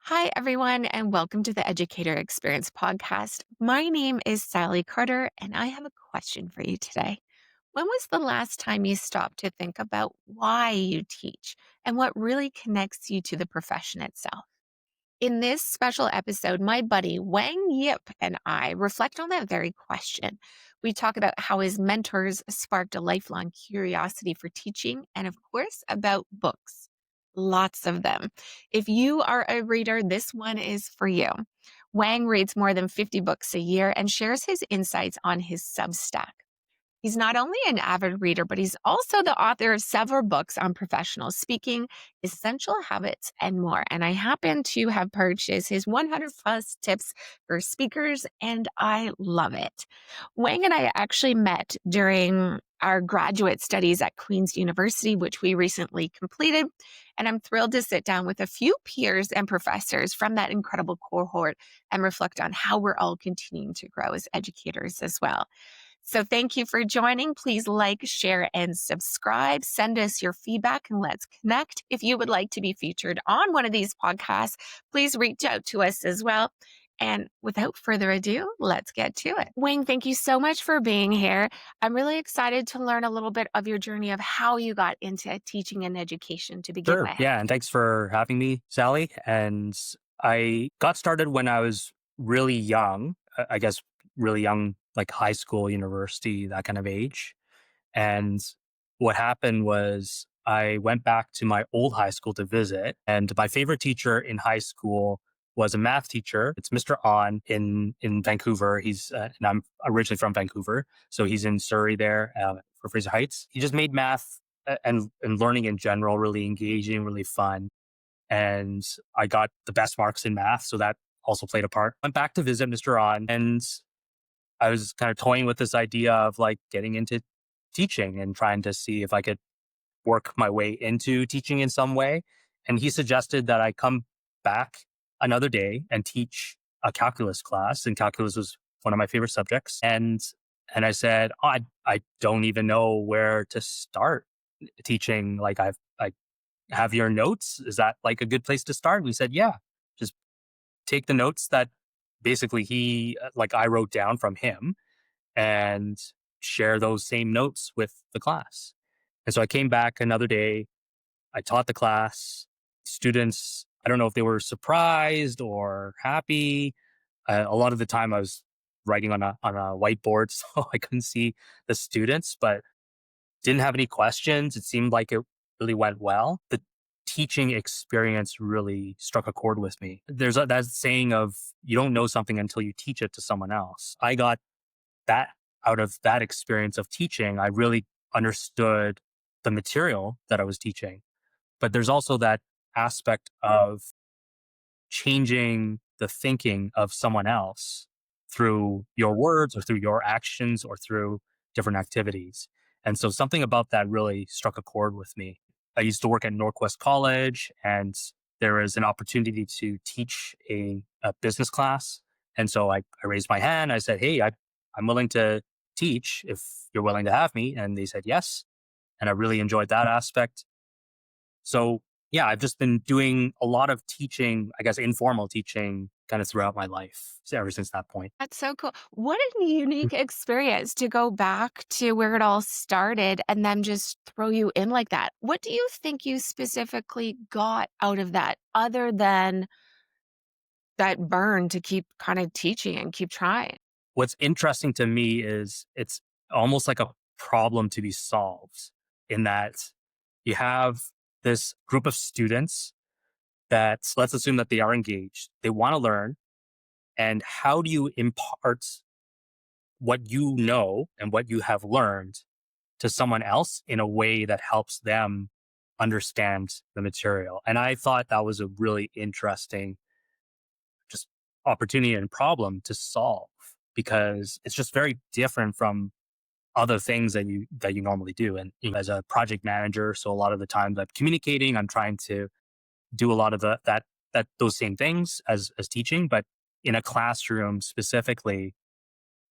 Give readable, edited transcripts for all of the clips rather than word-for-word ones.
Hi, everyone, and welcome to the Educator Experience podcast. My name is Sally Carter, and I have a question for you today. When was the last time you stopped to think about why you teach and what really connects you to the profession itself? In this special episode, my buddy Wang Yip and I reflect on that very question. We talk about how his mentors sparked a lifelong curiosity for teaching, and of course, about books. Lots of them. If you are a reader, this one is for you. Wang reads more than 50 books a year and shares his insights on his Substack. He's not only an avid reader, but he's also the author of several books on professional speaking, essential habits, and more. And I happen to have purchased his 100 plus tips for speakers, and I love it. Wang and I actually met during our graduate studies at Queen's University, which we recently completed. And I'm thrilled to sit down with a few peers and professors from that incredible cohort and reflect on how we're all continuing to grow as educators as well. So thank you for joining. Please like, share, and subscribe. Send us your feedback and let's connect. If you would like to be featured on one of these podcasts, please reach out to us as well. And without further ado, let's get to it. Wing, thank you so much for being here. I'm really excited to learn a little bit of your journey of how you got into teaching and education to begin Sure. with. Yeah. And thanks for having me, Sally. And I got started when I was really young, I guess really young, like high school, university, that kind of age. And what happened was I went back to my old high school to visit. And my favorite teacher in high school was a math teacher. It's Mr. On in Vancouver. And I'm originally from Vancouver. So he's in Surrey there for Fraser Heights. He just made math and learning in general really engaging, really fun. And I got the best marks in math. So that also played a part. Went back to visit Mr. On and I was kind of toying with this idea of like getting into teaching and trying to see if I could work my way into teaching in some way. And he suggested that I come back another day and teach a calculus class. And calculus was one of my favorite subjects. And I said, oh, I don't even know where to start teaching. Like I have your notes. Is that like a good place to start? And we said, yeah, just take the notes that basically I wrote down from him and share those same notes with the class. And so I came back another day. I taught the class. Students, I don't know if they were surprised or happy. A lot of the time I was writing on a whiteboard, so I couldn't see the students, but didn't have any questions. It seemed like it really went well. The teaching experience really struck a chord with me. There's that saying of you don't know something until you teach it to someone else. I got that out of that experience of teaching. I really understood the material that I was teaching. But there's also that aspect of changing the thinking of someone else through your words or through your actions or through different activities. And so something about that really struck a chord with me. I used to work at Northwest College and there was an opportunity to teach a business class. And so I raised my hand. I said, hey, I'm willing to teach if you're willing to have me. And they said yes. And I really enjoyed that aspect. So yeah, I've just been doing a lot of teaching, I guess informal teaching kind of throughout my life ever since that point. That's so cool. What a unique experience to go back to where it all started and then just throw you in like that. What do you think you specifically got out of that other than that burn to keep kind of teaching and keep trying? What's interesting to me is it's almost like a problem to be solved in that you have this group of students that let's assume that they are engaged. They want to learn. And how do you impart what you know and what you have learned to someone else in a way that helps them understand the material? And I thought that was a really interesting just opportunity and problem to solve because it's just very different from other things that you normally do. And as a project manager, so a lot of the times I'm communicating, I'm trying to do a lot of that those same things as teaching, but in a classroom specifically,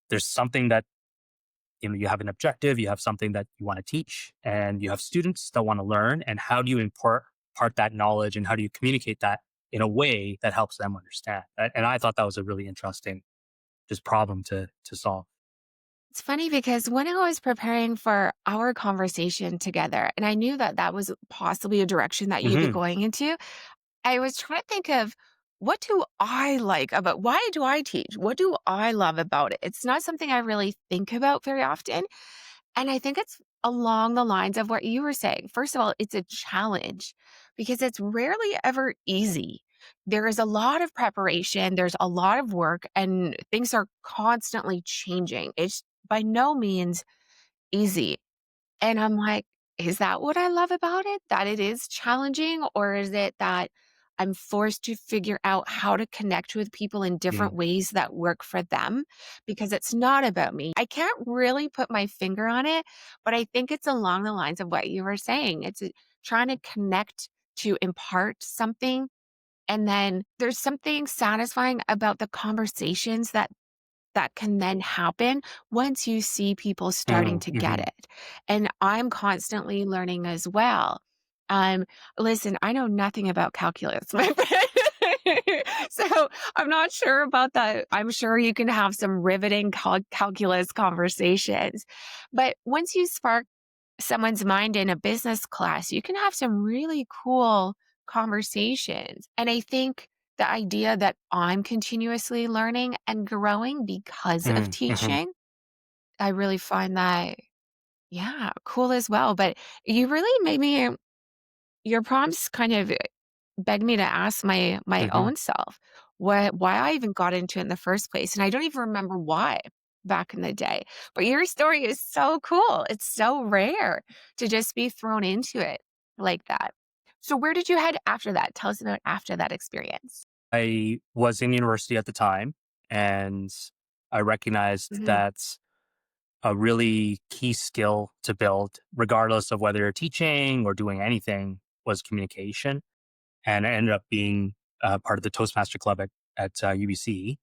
there's something that you have an objective, you have something that you want to teach, and you have students that want to learn. And how do you impart that knowledge, and how do you communicate that in a way that helps them understand. And I thought that was a really interesting just problem to solve. It's funny because when I was preparing for our conversation together, and I knew that that was possibly a direction that you'd be Hmm. going into, I was trying to think of what do I like about why do I teach? What do I love about it? It's not something I really think about very often. And I think it's along the lines of what you were saying. First of all, it's a challenge because it's rarely ever easy. There is a lot of preparation, there's a lot of work, and things are constantly changing. It's by no means easy. And I'm like, is that what I love about it? That it is challenging? Or is it that I'm forced to figure out how to connect with people in different Mm, ways that work for them? Because it's not about me. I can't really put my finger on it, but I think it's along the lines of what you were saying. Trying to connect to impart something. And then there's something satisfying about the conversations that can then happen once you see people starting mm, to get mhm, it. And I'm constantly learning as well. Um, Listen, I know nothing about calculus, my friend. So I'm not sure about that. I'm sure you can have some riveting calculus conversations. But once you spark someone's mind in a business class, you can have some really cool conversations. And I think the idea that I'm continuously learning and growing because of mm, mhm. teaching, I really find that, yeah, cool as well. But you really made me, your prompts kind of begged me to ask my Mhm. own self why I even got into it in the first place. And I don't even remember why back in the day. But your story is so cool. It's so rare to just be thrown into it like that. So where did you head after that? Tell us about after that experience. I was in university at the time, and I recognized Mhm. that a really key skill to build, regardless of whether you're teaching or doing anything, was communication. And I ended up being part of the Toastmaster Club at UBC.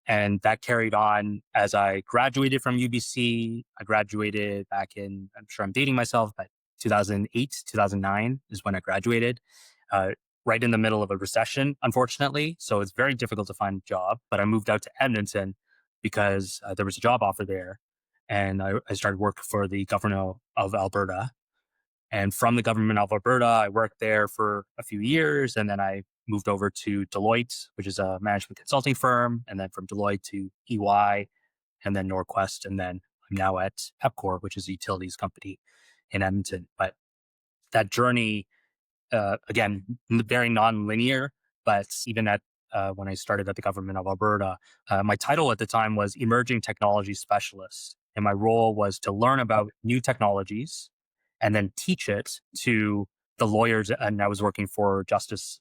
And that carried on as I graduated from UBC. I graduated back in, I'm sure I'm dating myself, but 2008, 2009 is when I graduated, uh, right in the middle of a recession, unfortunately. So it's very difficult to find a job. But I moved out to Edmonton because there was a job offer there. And I started working for the governor of Alberta. And from the government of Alberta, I worked there for a few years, and then I moved over to Deloitte, which is a management consulting firm, and then from Deloitte to EY, and then Norquest, and then I'm now at Pepcor, which is a utilities company in Edmonton. But that journey, again, very non-linear, but even at when I started at the government of Alberta, my title at the time was Emerging Technology Specialist. And my role was to learn about new technologies and then teach it to the lawyers. And I was working for Justice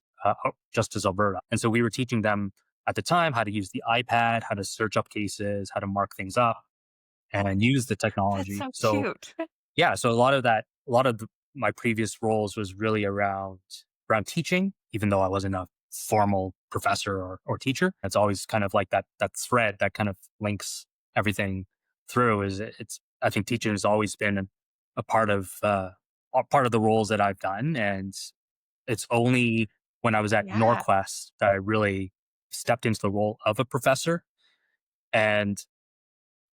Alberta. And so we were teaching them at the time how to use the iPad, how to search up cases, how to mark things up and use the That's technology. so So cute. yeah, so a lot of my previous roles was really around teaching, even though I wasn't a formal professor or teacher. It's always kind of like that thread that kind of links everything through. It's I think teaching has always been a part of the roles that I've done, and it's only when I was at Yeah. Norquest that I really stepped into the role of a professor. And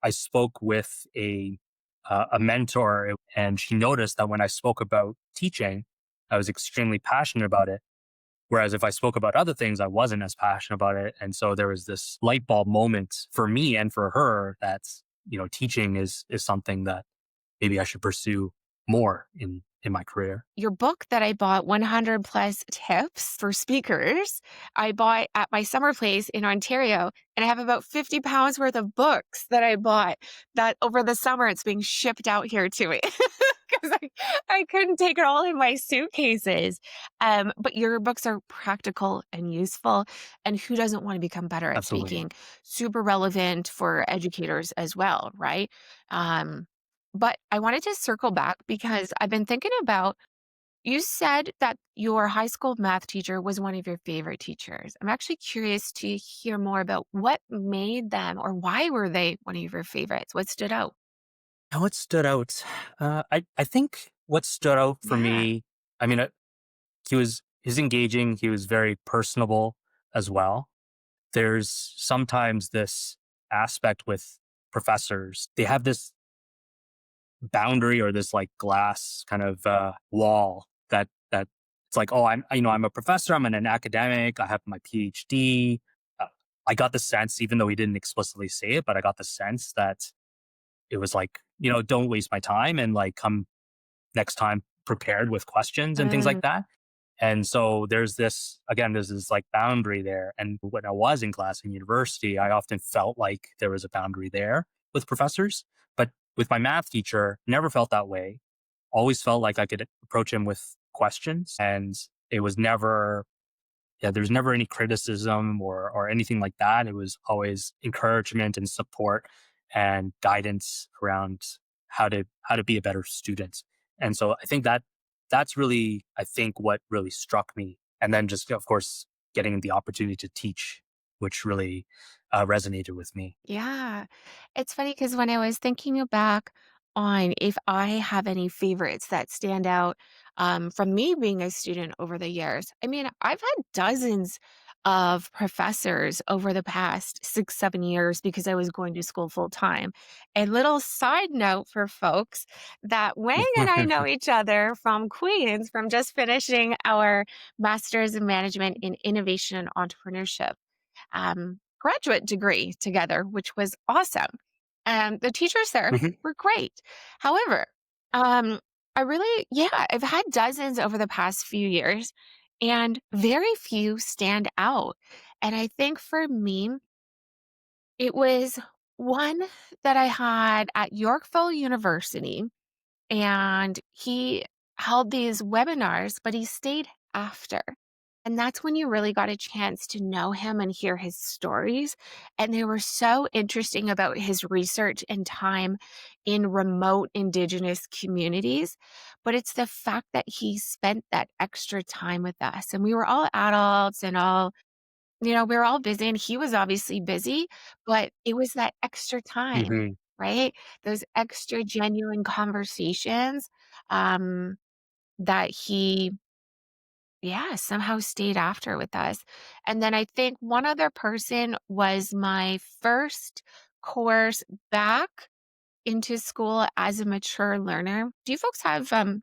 I spoke with a mentor, and she noticed that when I spoke about teaching, I was extremely passionate about it. Whereas if I spoke about other things, I wasn't as passionate about it. And so there was this light bulb moment for me and for her that teaching is something that maybe I should pursue more in my career. Your book that I bought, 100 plus tips for speakers, I bought at my summer place in Ontario, and I have about 50 pounds worth of books that I bought that over the summer it's being shipped out here to me because I couldn't take it all in my suitcases. But your books are practical and useful. And who doesn't want to become better at Absolutely. speaking? Super relevant for educators as well, right? Um, but I wanted to circle back because I've been thinking about, you said that your high school math teacher was one of your favorite teachers. I'm actually curious to hear more about what made them or why were they one of your favorites? What stood out? And what stood out? I think what stood out for Yeah. me, I mean, he was He's engaging. He was very personable as well. There's sometimes this aspect with professors. They have this boundary or this like glass kind of wall that it's like, oh, I'm a professor, I'm an academic, I have my PhD. Uh, I got the sense, even though he didn't explicitly say it, but I got the sense that it was like, don't waste my time and like come next time prepared with questions and things Mm, like that. And so there's this like boundary there. And when I was in class in university, I often felt like there was a boundary there with professors. But with my math teacher, never felt that way. Always felt like I could approach him with questions. And it was never, yeah, there's never any criticism or anything like that. It was always encouragement and support and guidance around how to be a better student. And so I think that's really, I think, what really struck me. And then just of course getting the opportunity to teach, which really resonated with me. yeah. It's funny because when I was thinking back on if I have any favorites that stand out from me being a student over the years, I mean, I've had dozens of professors over the past 6, 7 years because I was going to school full time. A little side note for folks that Wang and I know each other from Queens, from just finishing our master's in management in innovation and entrepreneurship graduate degree together, which was awesome. And the teachers there Mhm. were great. However, um, yeah, I've had dozens over the past few years, and very few stand out. And I think for me, it was one that I had at Yorkville University and he held these webinars, but he stayed after. And that's when you really got a chance to know him and hear his stories. And they were so interesting about his research and time in remote Indigenous communities. But it's the fact that he spent that extra time with us. And we were all adults and all we were all busy and he was obviously busy, but it was that extra time, Mhm. right? Those extra genuine conversations, um, that he, yeah, somehow stayed after with us. And then I think one other person was my first course back into school as a mature learner. Do you folks have, you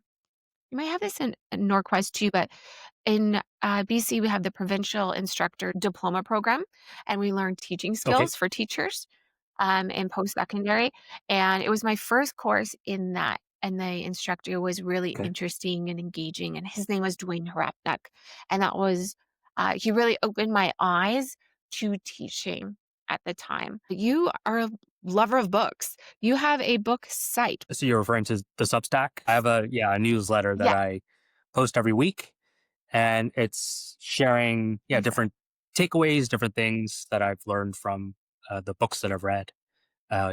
might have this in Norquest too, but in BC, we have the provincial instructor diploma program, and we learn teaching Okay. skills for teachers in post secondary. And it was my first course in that. And the instructor was really Okay. interesting and engaging. And his name was Dwayne Harapnak. And he really opened my eyes to teaching at the time. You are a lover of books. You have a book site. So you're referring to the Substack? I have a newsletter that Yeah, I post every week, and it's sharing exactly. different takeaways, different things that I've learned from the books that I've read,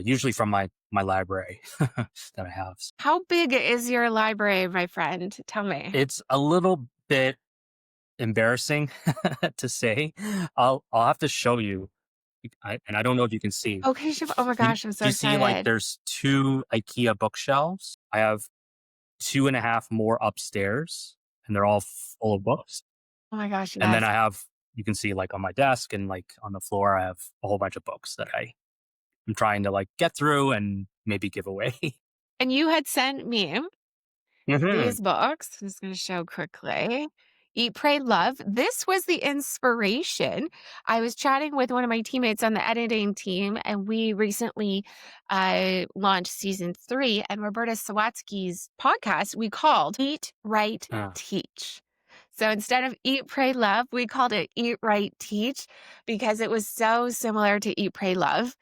usually from my library that I have. How big is your library, my friend? Tell me. It's a little bit embarrassing to say. I'll have to show you, and I don't know if you can see. Okay, oh my You, gosh, I'm so do you see like excited. there's two IKEA bookshelves? I have two and a half more upstairs, and they're all full of books. Oh my gosh, And then yes. I have, you can see like on my desk and like on the floor, I have a whole bunch of books that I'm trying to like get through and maybe give away. And you had sent me Hmm. these books. I'm just going to show quickly. Eat, Pray, Love. This was the inspiration. I was chatting with one of my teammates on the editing team, and we recently launched season 3. And Roberta Sawatsky's podcast, we called Eat, Write, Uh, Teach. So instead of Eat, Pray, Love, we called it Eat, Write, Teach because it was so similar to Eat, Pray, Love.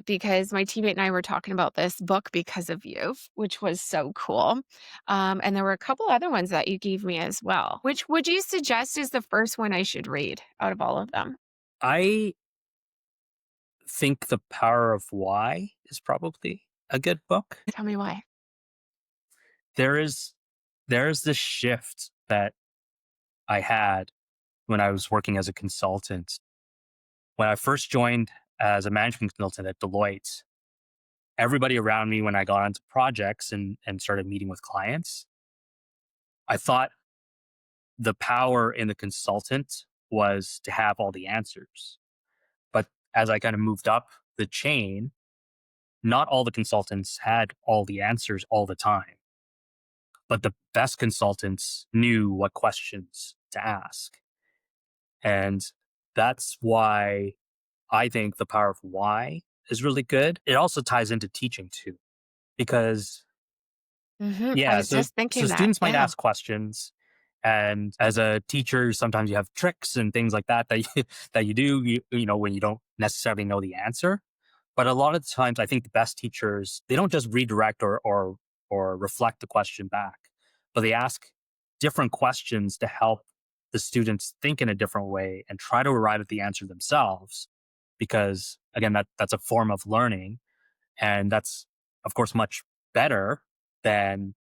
Because my teammate and I were talking about this book because of you, which was so cool. And there were a couple other ones that you gave me as well. Which would you suggest is the first one I should read out of all of them? I think The Power of Why is probably a good book. Tell me why. There is there's this shift that I had when I was working as a consultant. When I first joined as a management consultant at Deloitte, everybody around me when I got onto projects and started meeting with clients, I thought the power in the consultant was to have all the answers. But as I kind of moved up the chain, not all the consultants had all the answers all the time, but the best consultants knew what questions to ask. And that's why I think the power of why is really good. It also ties into teaching too, because I yeah, was so just thinking that. students might Yeah. ask questions, and as a teacher, sometimes you have tricks and things like that that you do, when you don't necessarily know the answer. But a lot of the times, I think the best teachers, they don't just redirect or reflect the question back, but they ask different questions to help the students think in a different way and try to arrive at the answer themselves. Because again, that's a form of learning, and that's of course much better than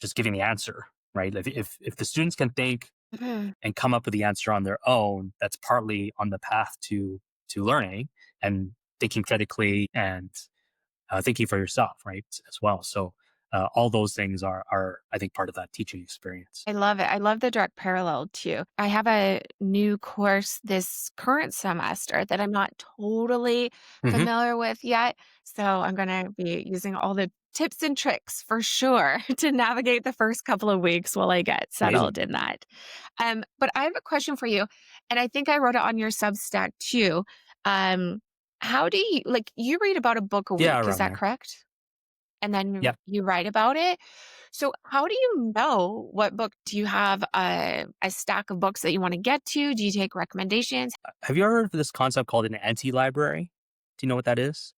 just giving the answer, right? If the students can think Mhm. and come up with the answer on their own, that's partly on the path to learning and thinking critically and thinking for yourself, right? As well. So all those things are I think part of that teaching experience. I love it. I love the direct parallel too. I have a new course this current semester that I'm not totally Hmm. familiar with yet. So I'm going to be using all the tips and tricks for sure to navigate the first couple of weeks while I get Amazing. settled in that. But I have a question for you. And I think I wrote it on your Substack too. Um, how do you like you read about a book a Yeah, week? Is around that there. correct? And then Yeah. you write about it. So how do you know what book do you have a stack of books that you want to get to? Do you take recommendations? Have you ever heard of this concept called an anti-library? Do you know what that is?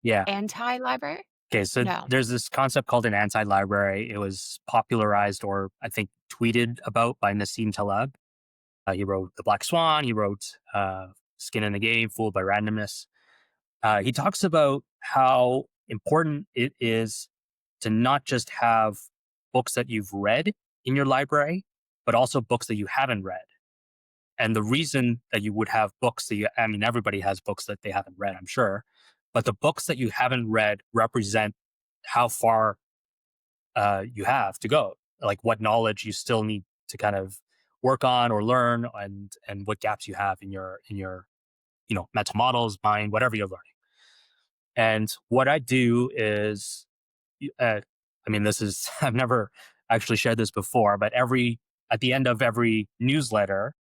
Yeah. Anti-library? Okay, so No. there's this concept called an anti-library. It was popularized or I think tweeted about by Nassim Taleb. He wrote The Black Swan. He wrote Skin in the Game, Fooled by Randomness. He talks about how important it is to not just have books that you've read in your library, but also books that you haven't read. And the reason that you would have books that I mean, everybody has books that they haven't read, I'm sure, but the books that you haven't read represent how far you have to go, like what knowledge you still need to kind of work on or learn, and what gaps you have in your mental models, mind, whatever you're learning. And what I do is, I mean, this is I've never actually shared this before, but every at the end of every newsletter,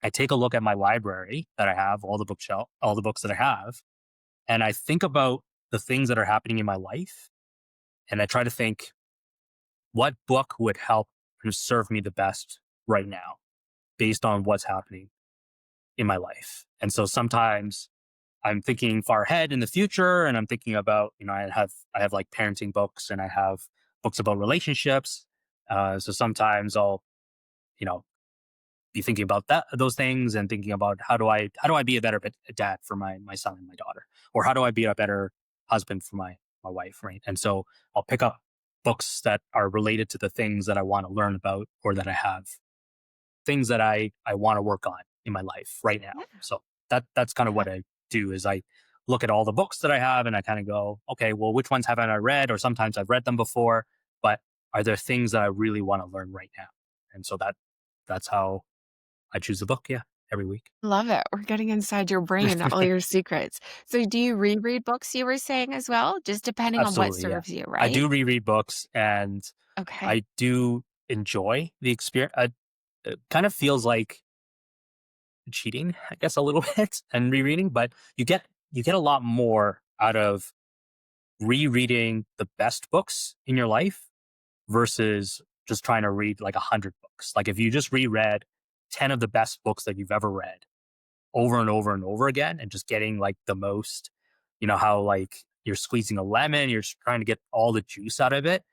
I take a look at my library that I have, all the books that I have, and I think about the things that are happening in my life, and I try to think what book would help serve me the best right now based on what's happening in my life. And so sometimes I'm thinking far ahead in the future and I'm thinking about, I have like parenting books and I have books about relationships. So sometimes I'll, you know, be thinking about those things and thinking about how do I be a better dad for my son and my daughter, or how do I be a better husband for my wife, right? And so I'll pick up books that are related to the things that I want to learn about or that I have things that I want to work on in my life right now. Yeah. So that's kind of what I do is I look at all the books that I have and I kind of go, okay, well, which ones haven't I read? Or sometimes I've read them before, but are there things that I really want to learn right now? And so that's how I choose the book. Yeah, every week. Love it. We're getting inside your brain, all your secrets. So do you reread books you were saying as well? Just depending on what Absolutely, yeah. serves you, I right? do reread books, and Okay. I do enjoy the experience. It kind of feels like cheating, I guess, a little bit and rereading, but you get a lot more out of rereading the best books in your life versus just trying to read like 100 books. Like if you just reread 10 of the best books that you've ever read over and over and over again and just getting like the most, how like you're squeezing a lemon, you're trying to get all the juice out of it.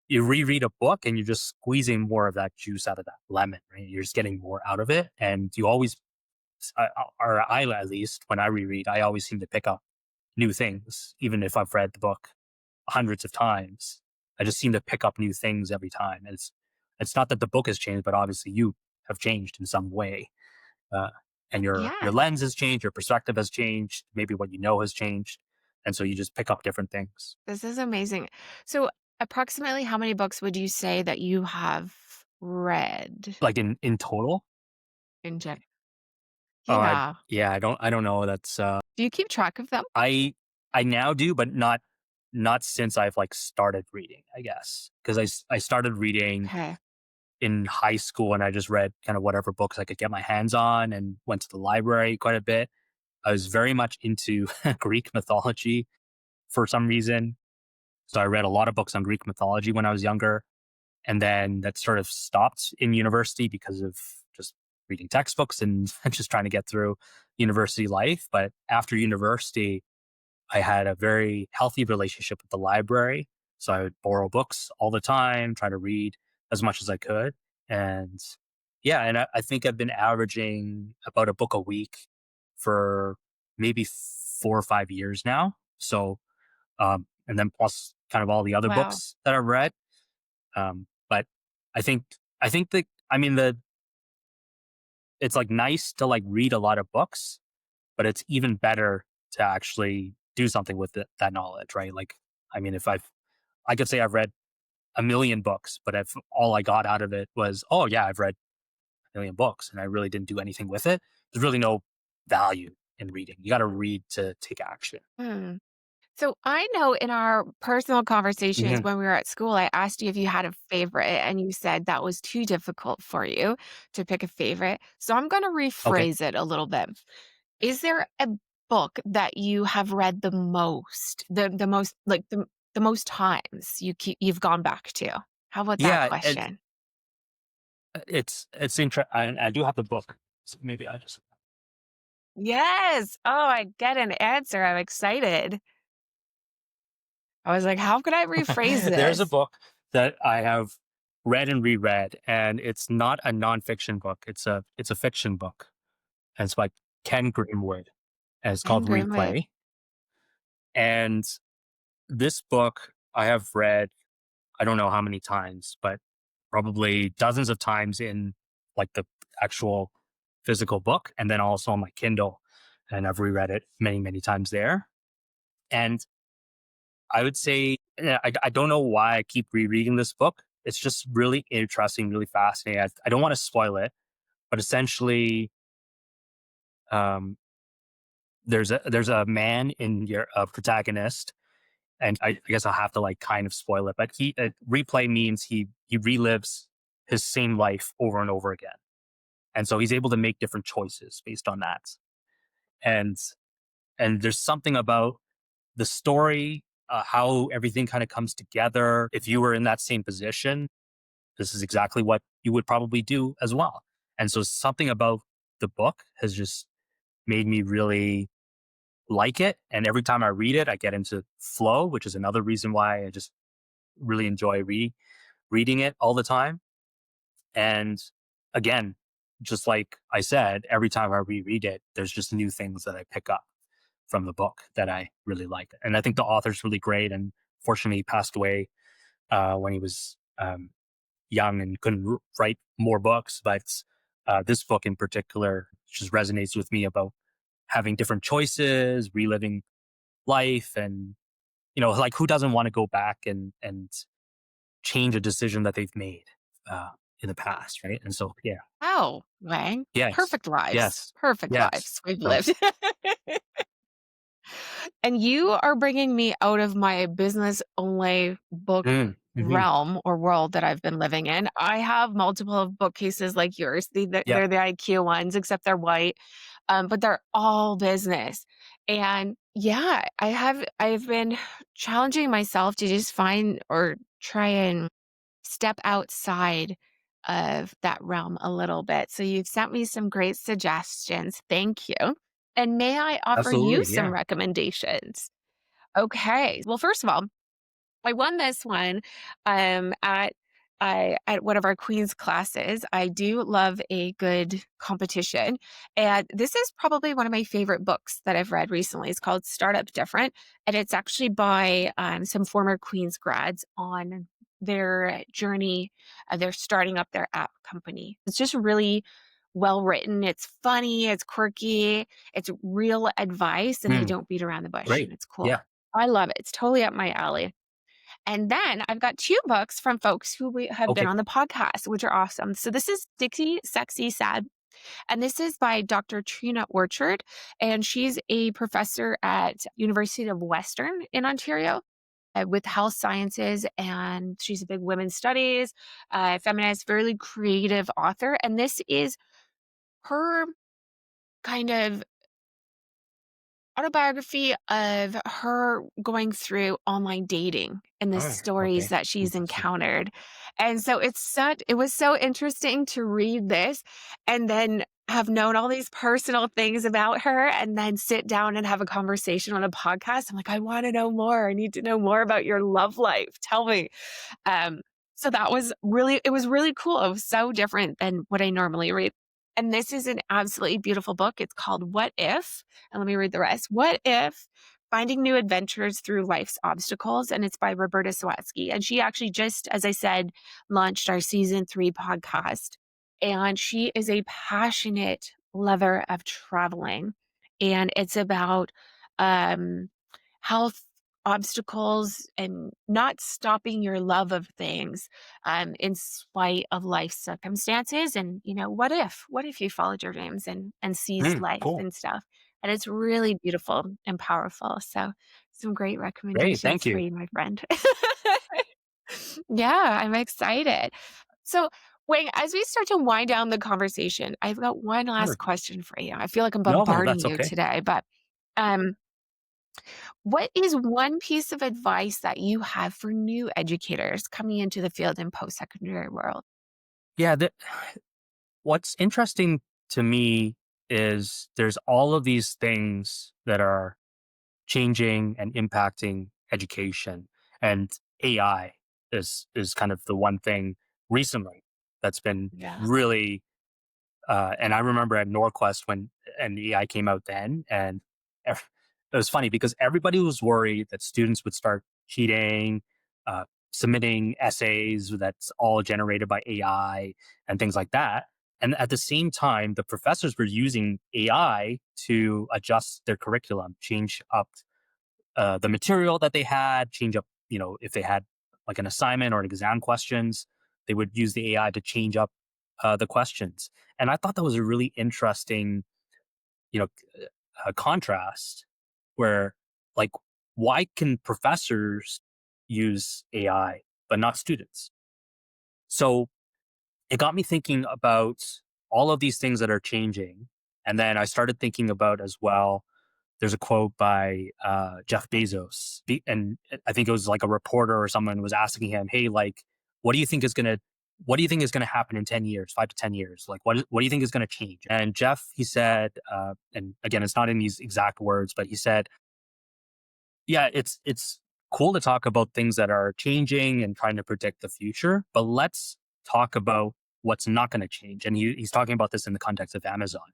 You reread a book and you're just squeezing more of that juice out of that lemon, right? You're just getting more out of it. And you always or I at least when I reread, I always seem to pick up new things, even if I've read the book hundreds of times. I just seem to pick up new things every time. And it's not that the book has changed, but obviously you have changed in some way, uh, and your Yeah. lens has changed, your perspective has changed, maybe what you know has changed, and so you just pick up different things. This is amazing. So Approximately how many books would you say that you have read Like in total? in gen Uh, Yeah. yeah, I don't know. Do you keep track of them? I I now do, but not since I've like started reading, I guess. Because I started reading Okay. in high school and I just read kind of whatever books I could get my hands on and went to the library quite a bit. I was very much into Greek mythology for some reason. So I read a lot of books on Greek mythology when I was younger. And then that sort of stopped in university because of just reading textbooks and just trying to get through university life. But after university, I had a very healthy relationship with the library. So I would borrow books all the time, try to read as much as I could. And yeah, and I think I've been averaging about a book a week for maybe 4 or 5 years now. So, and then plus kind of all the other Wow. books that I've read. But I think, I think that, I mean, it's like nice to like read a lot of books, but it's even better to actually do something with that knowledge, right? Like, I mean, I could say I've read a million books, but if all I got out of it was, oh yeah, I've read a million books and I really didn't do anything with it, there's really no value in reading. You got to read to take action. Hmm. So I know in our personal conversations Mhm. when we were at school, I asked you if you had a favorite, and you said that was too difficult for you to pick a favorite. So I'm going to Okay. rephrase it a little bit. Is there a book that you have read the most, the most like the most times you've gone back to? How about that Yeah, question? it's interesting. I do have the book. So maybe I just Yes. Oh, I get an answer. I'm excited. I was like, how could I rephrase there's a this? book that I have read and reread, and it's not a nonfiction book. It's a fiction book, and it's by Ken Greenwood, and it's called And Grimwood. Replay. And this book I have read, I don't know how many times, but probably dozens of times in like the actual physical book, and then also on my Kindle, and I've reread it many, many times there. And I would say, yeah, I don't know why I keep rereading this book. It's just really interesting, really fascinating. I don't want to spoil it, but essentially, um, there's a man in your protagonist, and I guess I'll have to like kind of spoil it. But he replay means he relives his same life over and over again, and so he's able to make different choices based on that. And and there's something about the story, how everything kind of comes together. If you were in that same position, this is exactly what you would probably do as well. And so something about the book has just made me really like it. And every time I read it, I get into flow, which is another reason why I just really enjoy reading it all the time. And again, just like I said, every time I reread it, there's just new things that I pick up from the book that I really like. And I think the author's really great. And fortunately, he passed away when he was young and couldn't write more books. But this book in particular just resonates with me about having different choices, reliving life, and like who doesn't want to go back and change a decision that they've made uh, in the past, right? And so, yeah, Oh, Wang. yes, Perfect lives. yes, Perfect yes. lives we've So, lived. And you are bringing me out of my business only book mhm, realm or world that I've been living in. I have multiple bookcases like yours. yeah, They're the IQ ones, except they're white, but they're all business. And yeah, I've been challenging myself to just find or try and step outside of that realm a little bit. So you've sent me some great suggestions. Thank you. And may I offer you absolutely, some yeah. recommendations? Okay. Well, first of all, I won this one at at one of our Queen's classes. I do love a good competition, and this is probably one of my favorite books that I've read recently. It's called Startup Different, and it's actually by some former Queen's grads on their journey. They're starting up their app company. It's just really well written. It's funny. It's quirky. It's real advice, and they Mm, don't beat around the bush, and great, it's cool. yeah. I love it. It's totally up my alley. And then I've got 2 books from folks who we have been Okay. on the podcast, which are awesome. So this is Dixie, Sexy, Sad, and this is by Dr. Trina Orchard, and she's a professor at University of Western in Ontario, with health sciences, and she's a big women's studies, feminist, very creative author, and this is her kind of autobiography of her going through online dating and the Oh, stories okay. that she's Interesting. encountered. And so it was so interesting to read this and then have known all these personal things about her and then sit down and have a conversation on a podcast. I'm like, I want to know more. I need to know more about your love life. Tell me. Um, so that was really it was really cool. It was so different than what I normally read. And this is an absolutely beautiful book. It's called What If? And let me read the rest. What If? Finding New Adventures Through Life's Obstacles. And it's by Roberta Sawatsky. And she actually just, as I said, launched our season 3 podcast. And she is a passionate lover of traveling. And it's about um, health obstacles and not stopping your love of things in spite of life circumstances. And what if you followed your dreams and seized life Cool. and stuff. And it's really beautiful and powerful. So some great Great. recommendations Thank for you. you, my friend. Yeah, I'm excited. So Wayne, as we start to wind down the conversation, I've got one last Sure. question for you. I feel like I'm No, no, bombarding that's you okay. today, but um what is one piece of advice that you have for new educators coming into the field in post-secondary world? Yeah. What's interesting to me is there's all of these things that are changing and impacting education, and AI is kind of the one thing recently that's been Yeah. really. And I remember at Norquest when an AI came out then, and it was funny because everybody was worried that students would start cheating, uh, submitting essays that's all generated by AI and things like that. And at the same time, the professors were using AI to adjust their curriculum, change up the material that they had, change up, if they had like an assignment or an exam questions, they would use the AI to change up the questions. And I thought that was a really interesting, you know, contrast where, like, why can professors use AI but not students? So it got me thinking about all of these things that are changing. And then I started thinking about as well, there's a quote by Jeff Bezos, and I think it was like a reporter or someone was asking him, "Hey, like, what do you think is gonna, what do you think is gonna happen in 10 years, 5 to 10 years? Like, what do you think is gonna change?" And Jeff, he said, and again, it's not in these exact words, but he said, "Yeah, it's cool to talk about things that are changing and trying to predict the future, but let's talk about what's not going to change." And he's talking about this in the context of Amazon.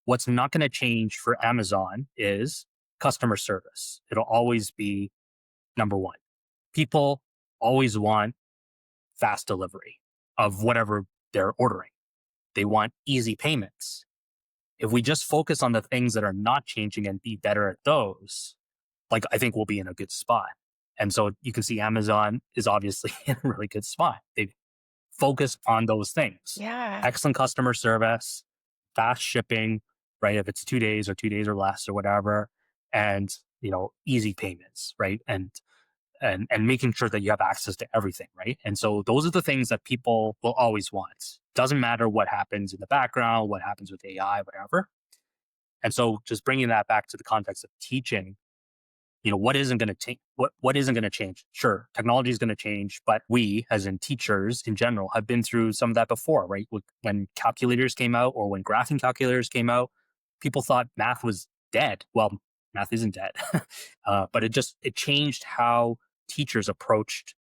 What's not going to change for Amazon is customer service. It'll always be number one. People always want fast delivery of whatever they're ordering. They want easy payments. If we just focus on the things that are not changing and be better at those, like, I think we'll be in a good spot. And so you can see Amazon is obviously in a really good spot. They've focused on those things. Yeah. Excellent customer service, fast shipping, right? If it's 2 days or 2 days or less or whatever, and easy payments, right? And making sure that you have access to everything, right? And so those are the things that people will always want. Doesn't matter what happens in the background, what happens with AI, whatever. And so just bringing that back to the context of teaching, what isn't going to change, what isn't going to change. Sure, technology is going to change, but we as in teachers in general have been through some of that before, right? When calculators came out or when graphing calculators came out, people thought math was dead. Well, math isn't dead. But it changed how teachers approached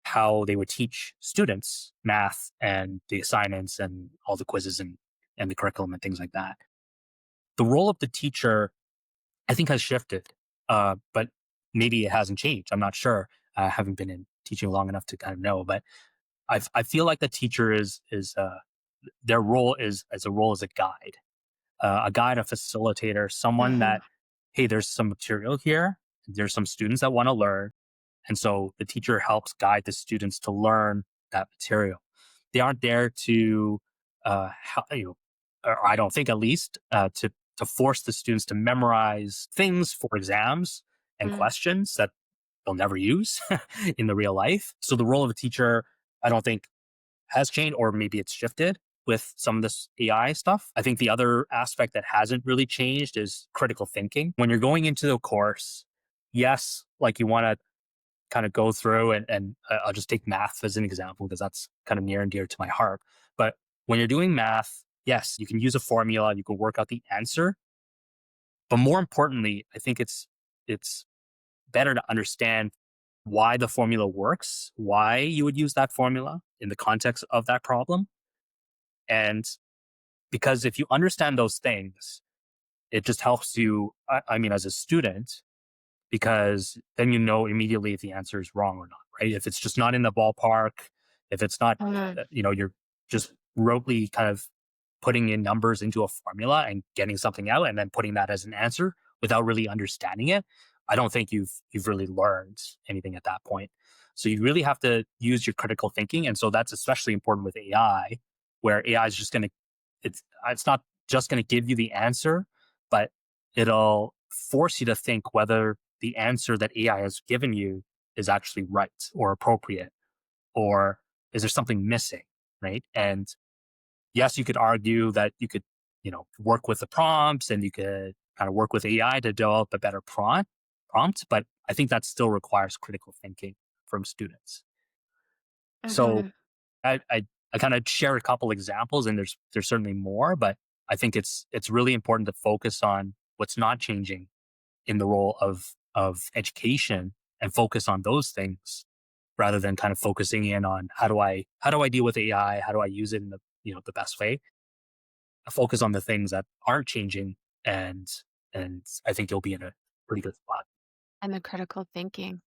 how they would teach students math and the assignments and all the quizzes and the curriculum and things like that. The role of the teacher, I think, has shifted, but maybe it hasn't changed. I'm not sure. I haven't been in teaching long enough to kind of know, but I feel like the teacher is their role is as a role as a guide, a facilitator, someone Uh-huh. that, hey, there's some material here. There's some students that want to learn, And so the teacher helps guide the students to learn that material. They aren't there to, or I don't think at least, to force the students to memorize things for exams and Mm, questions that they'll never use in the real life. So the role of a teacher, I don't think has changed, or maybe it's shifted with some of this AI stuff. I think the other aspect that hasn't really changed is critical thinking. When you're going into the course, yes, like you want to kind of go through and I'll just take math as an example because that's kind of near and dear to my heart. But when you're doing math, yes, you can use a formula, you can work out the answer. But more importantly, I think it's better to understand why the formula works, why you would use that formula in the context of that problem. And because if you understand those things, it just helps you, I mean, as a student, because then you know immediately if the answer is wrong or not, right? If it's just not in the ballpark, if it's not, mm, you're just rotely kind of putting in numbers into a formula and getting something out and then putting that as an answer without really understanding it. I don't think you've really learned anything at that point. So you really have to use your critical thinking. And so that's especially important with AI, where AI is just going to, it's not just going to give you the answer, but it'll force you to think whether the answer that AI has given you is actually right or appropriate, or is there something missing, right? And yes, you could argue that you could, work with the prompts and you could kind of work with AI to develop a better prompt, but I think that still requires critical thinking from students. So mhm. I kind of share a couple examples, and there's certainly more, but I think it's really important to focus on what's not changing in the role of education and focus on those things rather than kind of focusing in on how do I deal with AI? How do I use it in the best way? Focus on the things that aren't changing, and and I think you'll be in a pretty good spot. And the critical thinking.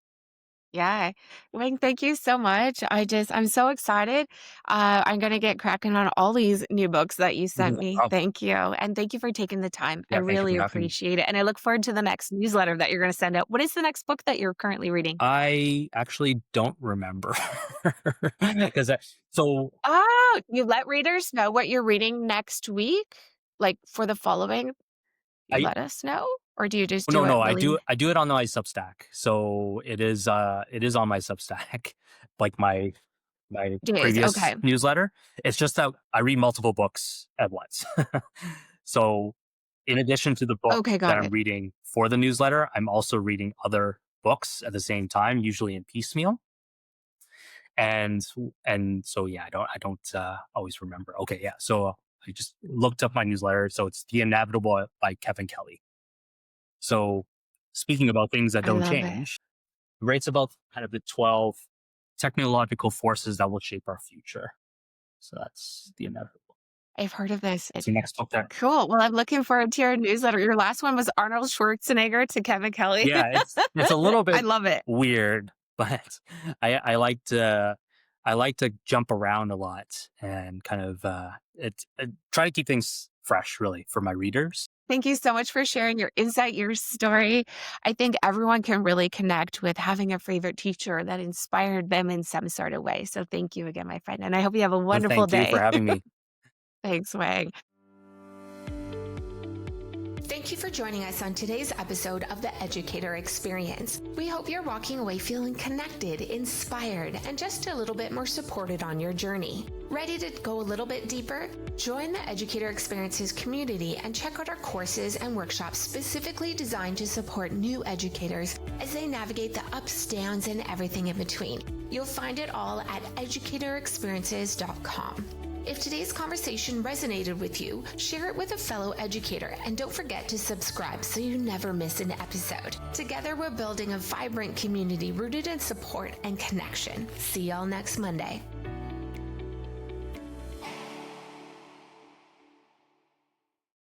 Yeah. Wang, thank you so much. I'm so excited. I'm going to get cracking on all these new books that you Mhm. sent me. Oh, Thank you. And thank you for taking the time. I yeah, thank you really for having me. appreciate it. And I look forward to the next newsletter that you're going to send out. What is the next book that you're currently reading? I actually don't remember because Oh, you let readers know what you're reading next week? Like for the following, you I let us know? Or do you just no, do it no, willy I do it on my Substack. So it is on my Substack, like my days? previous Okay. newsletter. It's just that I read multiple books at once. So in addition to the book Okay, that got I'm it. reading for the newsletter, I'm also reading other books at the same time, usually in piecemeal. And and so yeah, I don't always remember. Okay, yeah. So I just looked up my newsletter. So it's The Inevitable by Kevin Kelly. So speaking about things that I don't love it. change, it writes about kind of the 12 technological forces that will shape our future. So that's The Inevitable. I've heard of this. It's the next book there. Cool. Well, I'm looking forward to your newsletter. Your last one was Arnold Schwarzenegger to Kevin Kelly. Yeah, it's a little I bit love it. weird, but I like to jump around a lot and kind of try to keep things fresh, really, for my readers. Thank you so much for sharing your insight, your story. I think everyone can really connect with having a favorite teacher that inspired them in some sort of way. So thank you again, my friend. And I hope you have a Well, wonderful thank you for day. having me. Thanks, Wang. Thank you for joining us on today's episode of the Educator Experience. We hope you're walking away feeling connected, inspired, and just a little bit more supported on your journey. Ready to go a little bit deeper? Join the Educator Experiences community and check out our courses and workshops specifically designed to support new educators as they navigate the ups, downs, and everything in between. You'll find it all at educatorexperiences.com. If today's conversation resonated with you, share it with a fellow educator and don't forget to subscribe so you never miss an episode. Together, we're building a vibrant community rooted in support and connection. See y'all next Monday.